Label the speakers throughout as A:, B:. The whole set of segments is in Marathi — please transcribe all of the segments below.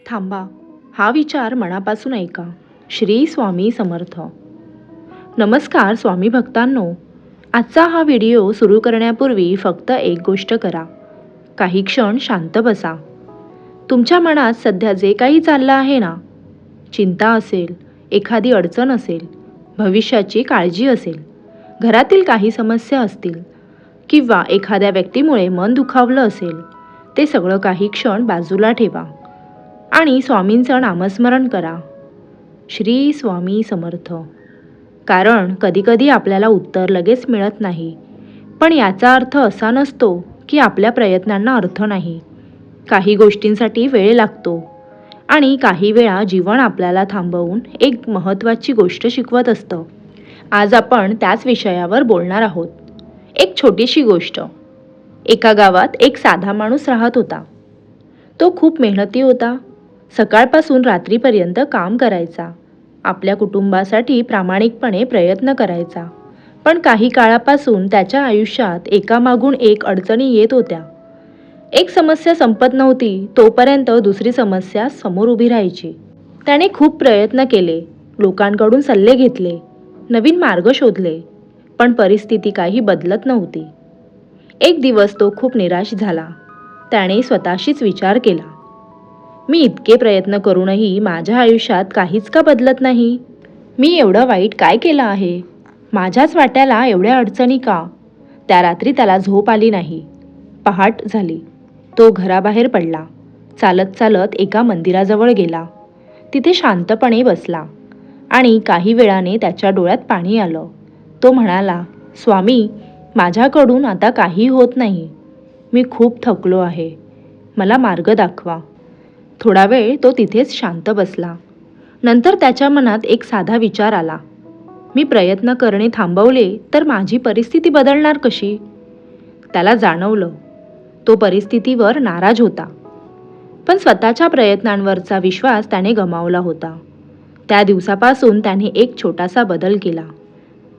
A: थांबा, हा विचार मनापासून ऐका. श्री स्वामी समर्थ. नमस्कार स्वामी भक्तांनो. आजचा हा व्हिडिओ सुरू करण्यापूर्वी फक्त एक गोष्ट करा. काही क्षण शांत बसा. तुमच्या मनात सध्या जे काही चाललं आहे ना, चिंता असेल, एखादी अडचण असेल, भविष्याची काळजी असेल, घरातील काही समस्या असतील किंवा एखाद्या व्यक्तीमुळे मन दुखावलं असेल, ते सगळं काही क्षण बाजूला ठेवा आणि स्वामींचं नामस्मरण करा. श्री स्वामी समर्थ. कारण कधीकधी आपल्याला उत्तर लगेच मिळत नाही, पण याचा अर्थ असा नसतो की आपल्या प्रयत्नांना अर्थ नाही. काही गोष्टींसाठी वेळ लागतो आणि काही वेळा जीवन आपल्याला थांबवून एक महत्त्वाची गोष्ट शिकवत असतं. आज आपण त्याच विषयावर बोलणार आहोत. एक छोटीशी गोष्ट. एका गावात एक साधा माणूस राहत होता. तो खूप मेहनती होता. सकाळपासून रात्रीपर्यंत काम करायचा. आपल्या कुटुंबासाठी प्रामाणिकपणे प्रयत्न करायचा. पण काही काळापासून त्याच्या आयुष्यात एकामागून एक अडचणी येत होत्या. एक समस्या संपत नव्हती तोपर्यंत दुसरी समस्या समोर उभी राहायची. त्याने खूप प्रयत्न केले, लोकांकडून सल्ले घेतले, नवीन मार्ग शोधले, पण परिस्थिती काही बदलत नव्हती. एक दिवस तो खूप निराश झाला. त्याने स्वतःशीच विचार केला, मी इतके प्रयत्न करूनही माझ्या आयुष्यात काहीच का बदलत नाही? मी एवढं वाईट काय केलं आहे? माझ्याच वाट्याला एवढ्या अडचणी का? त्या रात्री त्याला झोप आली नाही. पहाट झाली. तो घराबाहेर पडला. चालत चालत एका मंदिराजवळ गेला. तिथे शांतपणे बसला आणि काही वेळाने त्याच्या डोळ्यात पाणी आलं. तो म्हणाला, स्वामी, माझ्याकडून आता काही होत नाही. मी खूप थकलो आहे. मला मार्ग दाखवा. थोडा वेळ तो तिथेच शांत बसला. नंतर त्याच्या मनात एक साधा विचार आला, मी प्रयत्न करणे थांबवले तर माझी परिस्थिती बदलणार कशी? त्याला जाणवलं, तो परिस्थितीवर नाराज होता, पण स्वतःच्या प्रयत्नांवरचा विश्वास त्याने गमावला होता. त्या दिवसापासून त्याने एक छोटासा बदल केला.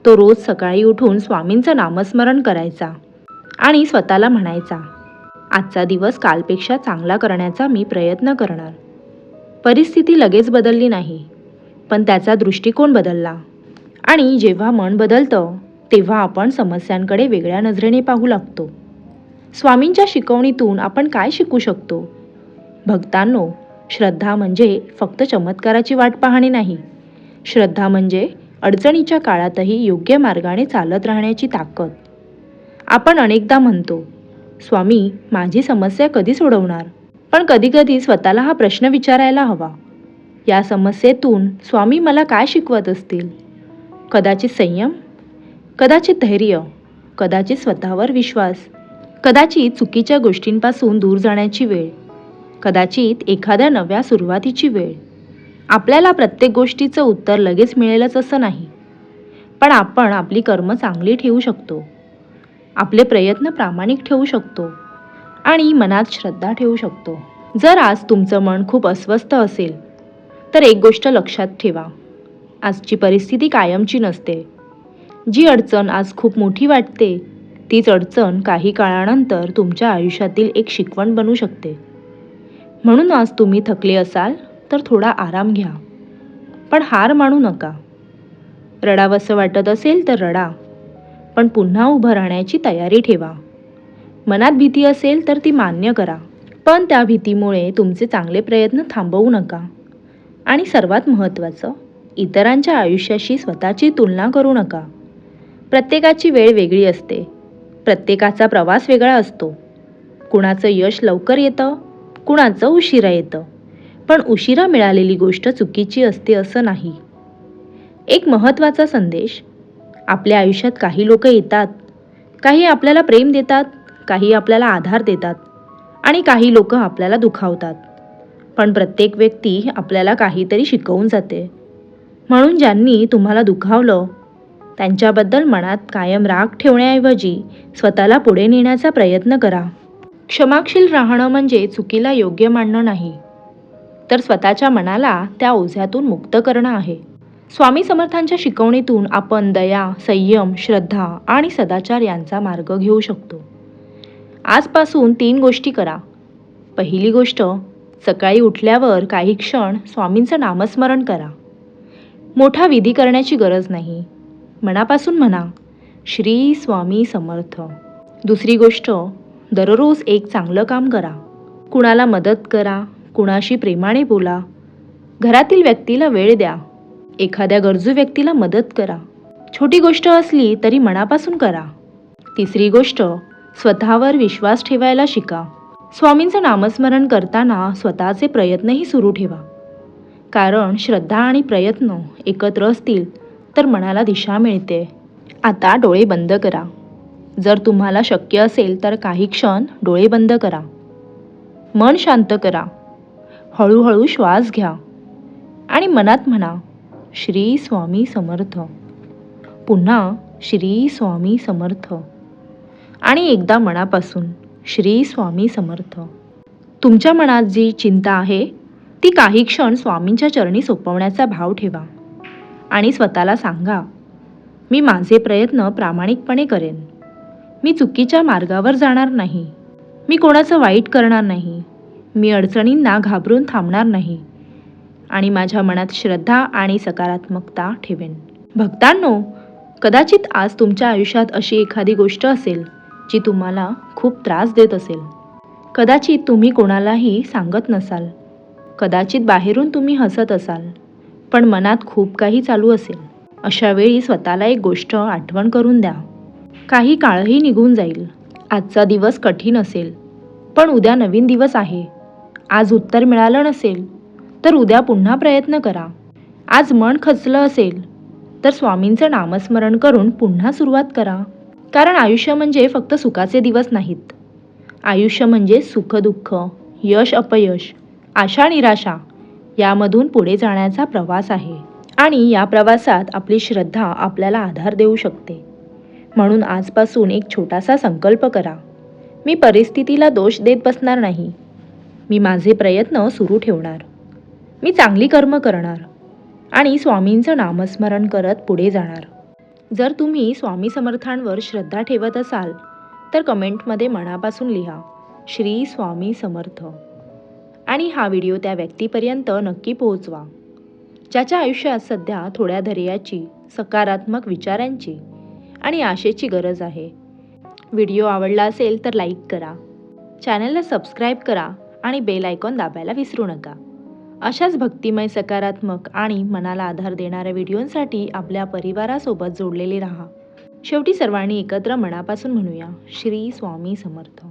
A: तो रोज सकाळी उठून स्वामींचं नामस्मरण करायचा आणि स्वतःला म्हणायचा, आजचा दिवस कालपेक्षा चांगला करण्याचा मी प्रयत्न करणार. परिस्थिती लगेच बदलली नाही, पण त्याचा दृष्टिकोन बदलला. आणि जेव्हा मन बदलतं तेव्हा आपण समस्यांकडे वेगळ्या नजरेने पाहू लागतो. स्वामींच्या शिकवणीतून आपण काय शिकू शकतो? भक्तांनो, श्रद्धा म्हणजे फक्त चमत्काराची वाट पाहणे नाही. श्रद्धा म्हणजे अडचणीच्या काळातही योग्य मार्गाने चालत राहण्याची ताकद. आपण अनेकदा म्हणतो, स्वामी, माझी समस्या कधी सोडवणार? पण कधीकधी स्वतःला हा प्रश्न विचारायला हवा, या समस्येतून स्वामी मला काय शिकवत असतील? कदाचित संयम, कदाचित धैर्य, कदाचित स्वतःवर विश्वास, कदाचित चुकीच्या गोष्टींपासून दूर जाण्याची वेळ, कदाचित एखाद्या नव्या सुरुवातीची वेळ. आपल्याला प्रत्येक गोष्टीचं उत्तर लगेच मिळेलच असं नाही, पण आपण आपली कर्म चांगली ठेवू शकतो, आपले प्रयत्न प्रामाणिक ठेवू शकतो आणि मनात श्रद्धा ठेवू शकतो. जर आज तुमचं मन खूप अस्वस्थ असेल तर एक गोष्ट लक्षात ठेवा, आजची परिस्थिती कायमची नसते. जी अडचण आज खूप मोठी वाटते तीच अडचण काही काळानंतर तुमच्या आयुष्यातील एक शिकवण बनू शकते. म्हणून आज तुम्ही थकले असाल तर थोडा आराम घ्या, पण हार मानू नका. रडावंसं वाटत असेल तर रडा, पण पुन्हा उभं राहण्याची तयारी ठेवा. मनात भीती असेल तर ती मान्य करा, पण त्या भीतीमुळे तुमचे चांगले प्रयत्न थांबवू नका. आणि सर्वात महत्त्वाचं, इतरांच्या आयुष्याशी स्वतःची तुलना करू नका. प्रत्येकाची वेळ वेगळी असते, प्रत्येकाचा प्रवास वेगळा असतो. कुणाचं यश लवकर येतं, कुणाचं उशिरा येतं, पण उशिरा मिळालेली गोष्ट चुकीची असते असं नाही. एक महत्त्वाचा संदेश, आपल्या आयुष्यात काही लोक येतात, काही आपल्याला प्रेम देतात, काही आपल्याला आधार देतात आणि काही लोक आपल्याला दुखावतात. पण प्रत्येक व्यक्ती आपल्याला काहीतरी शिकवून जाते. म्हणून ज्यांनी तुम्हाला दुखावलं त्यांच्याबद्दल मनात कायम राग ठेवण्याऐवजी स्वतःला पुढे नेण्याचा प्रयत्न करा. क्षमाशील राहणं म्हणजे चुकीला योग्य मानणं नाही, तर स्वतःच्या मनाला त्या ओझ्यातून मुक्त करणं आहे. स्वामी समर्थांच्या शिकवणीतून आपण दया, संयम, श्रद्धा आणि सदाचार यांचा मार्ग घेऊ शकतो. आजपासून 3 गोष्टी करा. पहिली गोष्ट, सकाळी उठल्यावर काही क्षण स्वामींचं नामस्मरण करा. मोठा विधी करण्याची गरज नाही. मनापासून म्हणा, श्री स्वामी समर्थ. दुसरी गोष्ट, दररोज एक चांगलं काम करा. कुणाला मदत करा, कुणाशी प्रेमाने बोला, घरातील व्यक्तीला वेळ द्या, एखाद्या गरजू व्यक्तीला मदत करा. छोटी गोष्ट असली तरी मनापासून करा. तिसरी गोष्ट, स्वतःवर विश्वास ठेवायला शिका. स्वामींचं नामस्मरण करताना स्वतःचे प्रयत्नही सुरू ठेवा. कारण श्रद्धा आणि प्रयत्न एकत्र असतील तर मनाला दिशा मिळते. आता डोळे बंद करा. जर तुम्हाला शक्य असेल तर काही क्षण डोळे बंद करा. मन शांत करा. हळूहळू श्वास घ्या आणि मनात म्हणा, श्री स्वामी समर्थ. पुन्हा श्री स्वामी समर्थ. आणि एकदा मनापासून, श्री स्वामी समर्थ. तुमच्या मनात जी चिंता आहे ती काही क्षण स्वामींच्या चरणी सोपवण्याचा भाव ठेवा आणि स्वतःला सांगा, मी माझे प्रयत्न प्रामाणिकपणे करेन. मी चुकीच्या मार्गावर जाणार नाही. मी कोणाचं वाईट करणार नाही. मी अडचणींना घाबरून थांबणार नाही आणि माझ्या मनात श्रद्धा आणि सकारात्मकता ठेवेन. भक्तांनो, कदाचित आज तुमच्या आयुष्यात अशी एखादी गोष्ट असेल जी तुम्हाला खूप त्रास देत असेल. कदाचित तुम्ही कोणालाही सांगत नसाल. कदाचित बाहेरून तुम्ही हसत असाल, पण मनात खूप काही चालू असेल. अशा वेळी स्वतःला एक गोष्ट आठवण करून द्या. काही काळही निघून जाईल. आजचा दिवस कठीण असेल, पण उद्या नवीन दिवस आहे. आज उत्तर मिळालं नसेल तर उद्या पुन्हा प्रयत्न करा. आज मन खचलं असेल तर स्वामींचं नामस्मरण करून पुन्हा सुरुवात करा. कारण आयुष्य म्हणजे फक्त सुखाचे दिवस नाहीत. आयुष्य म्हणजे सुख दुःख, यश अपयश, आशा निराशा यामधून पुढे जाण्याचा प्रवास आहे. आणि या प्रवासात आपली श्रद्धा आपल्याला आधार देऊ शकते. म्हणून आजपासून एक छोटासा संकल्प करा. मी परिस्थितीला दोष देत बसणार नाही. मी माझे प्रयत्न सुरू ठेवणार. मी चांगली कर्म करणार आणि स्वामींचं नामस्मरण करत पुढे जाणार. जर तुम्ही स्वामी समर्थांवर श्रद्धा ठेवत असाल तर कमेंटमध्ये मनापासून लिहा, श्री स्वामी समर्थ. आणि हा व्हिडिओ त्या व्यक्तीपर्यंत नक्की पोहोचवा ज्याच्या आयुष्यात सध्या थोड्या धैर्याची, सकारात्मक विचारांची आणि आशेची गरज आहे. व्हिडिओ आवडला असेल तर लाईक करा, चॅनलला सबस्क्राईब करा आणि बेल आयकॉन दाबायला विसरू नका. अशाच भक्तिमय, सकारात्मक आणि मनाला आधार देणाऱ्या व्हिडिओंसाठी आपल्या परिवारासोबत जोडलेले राहा. शेवटी सर्वांनी एकत्र मनापासून म्हणूया, श्री स्वामी समर्थ.